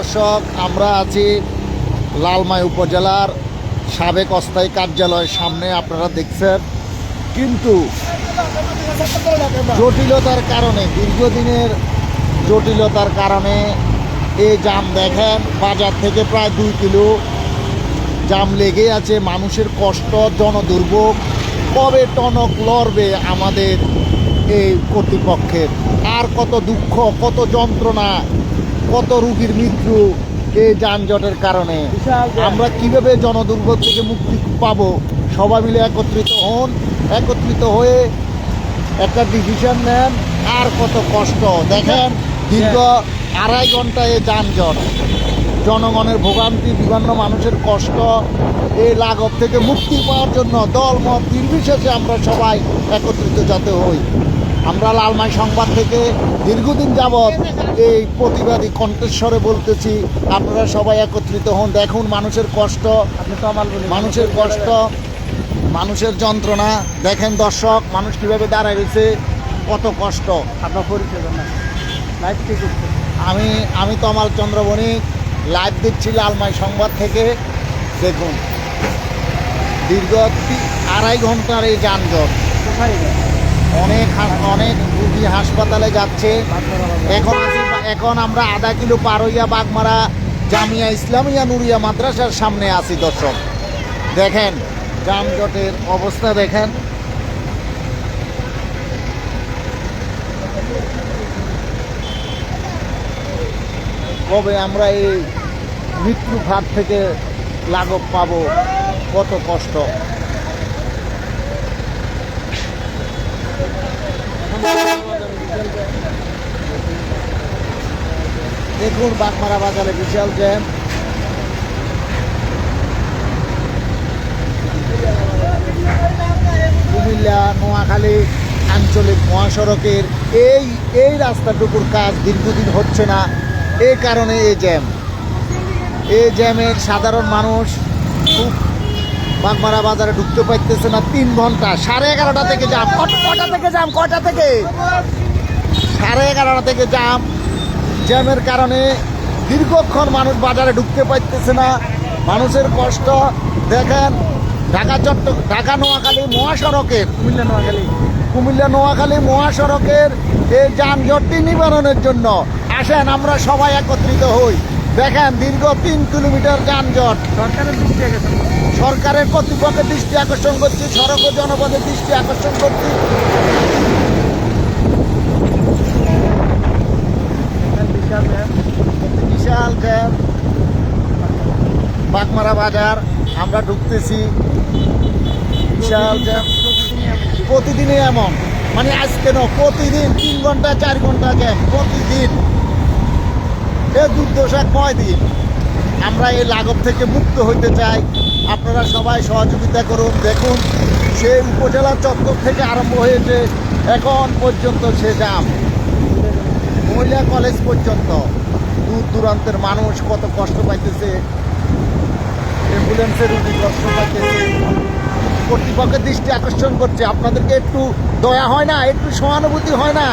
দর্শক, আমরা আছি লালমাই উপজেলার সাবেক অস্থায়ী কার্যালয়ের সামনে। আপনারা দেখছেন, কিন্তু জটিলতার কারণে, দীর্ঘদিনের জটিলতার কারণে এই জাম দেখেন, বাজার থেকে প্রায় 2 কিলো জাম লেগে আছে। মানুষের কষ্ট, জনদুর্ভোগ, কবে টনক লড়বে আমাদের এই কর্তৃপক্ষের? আর কত দুঃখ, কত যন্ত্রণা, কত রোগীর মৃত্যু এই যানজটের কারণে। আমরা কিভাবে জনদুর্ভোগ থেকে মুক্তি পাবো? সবাই মিলে একত্রিত হন, একত্রিত হয়ে একটা ডিসিশন নেন। আর কত কষ্ট দেখেন, দীর্ঘ 2.5 ঘন্টা এই যানজট, জনগণের ভোগান্তি, বিভিন্ন মানুষের কষ্ট। এই লাঘব থেকে মুক্তি পাওয়ার জন্য দলমত নির্বিশেষে আমরা সবাই একত্রিত যাতে হই। আমরা লালমাই সংবাদ থেকে দীর্ঘদিন যাবৎ এই প্রতিবাদী কণ্ঠস্বরে বলতেছি, আপনারা সবাই একত্রিত হন। দেখুন মানুষের কষ্ট, মানুষের কষ্ট, মানুষের যন্ত্রণা। দেখেন দর্শক, মানুষ কীভাবে দাঁড়ায় রয়েছে, কত কষ্ট। আপনার পরিচয় না, লাইভ কে করছে? আমি তমাল চন্দ্র বণিক, লাইভ দিচ্ছি লালমাই সংবাদ থেকে। দেখুন দীর্ঘ 2.5 ঘন্টার এই যানজট। কোথায় অনেক রুগী হাসপাতালে যাচ্ছে। এখন আমরা 1/2 কিলো পার হইয়া বাগমারা জামিয়া ইসলামিয়া নুরিয়া মাদ্রাসার সামনে আছি। দর্শক দেখেন যানজটের অবস্থা দেখেন। কবে আমরা এই মৃত্যু ফাঁদ থেকে লাঘব পাবো? কত কষ্ট। দেখুন বাগমারা বাজারে বিশাল জ্যাম। কুমিল্লা নোয়াখালী আঞ্চলিক মহাসড়কের এই রাস্তাটুকুর কাজ দীর্ঘদিন হচ্ছে না, এই কারণে এই জ্যাম। এই জ্যামের সাধারণ মানুষ খুব বাগমারা বাজারে ঢুকতে পারতেছে না। 3 ঘন্টা, 11:30 থেকে জাম। কটা থেকে জাম? কটা থেকে? 11:30 থেকে জাম। জ্যামের কারণে দীর্ঘক্ষণ মানুষ বাজারে ঢুকতে পারতেছে না। মানুষের কষ্ট দেখেন। ঢাকা নোয়াখালী মহাসড়কের, কুমিল্লা নোয়াখালী মহাসড়কের এই যানজটটি নিবারণের জন্য আসেন আমরা সবাই একত্রিত হই। দেখেন দীর্ঘ 3 কিলোমিটার যানজট। সরকারের কর্তৃপক্ষের দৃষ্টি আকর্ষণ করছি, সড়ক ও জনপদের দৃষ্টি আকর্ষণ করছি। বিশাল জ্যাম। বাগমারা বাজার আমরা ঢুকতেছি, বিশাল জ্যাম। প্রতিদিনই এমন, মানে আজকে না, প্রতিদিন 3 ঘন্টা 4 ঘন্টা জ্যাম প্রতিদিন। এ দুর্দশা কয়দিন? আমরা এই লাঘব থেকে মুক্ত হইতে চাই। আপনারা সবাই সহযোগিতা করুন। দেখুন সেই উপজেলা চত্বর থেকে আরম্ভ হয়েছে এখন পর্যন্ত সে জাম, মহিলা কলেজ পর্যন্ত। দূর দূরান্তের মানুষ কত কষ্ট পাইতেছে, অ্যাম্বুলেন্সের রুগী কষ্ট পাইতেছে। কর্তৃপক্ষের দৃষ্টি আকর্ষণ করছে, আপনাদেরকে একটু দয়া হয় না, একটু সহানুভূতি হয় না?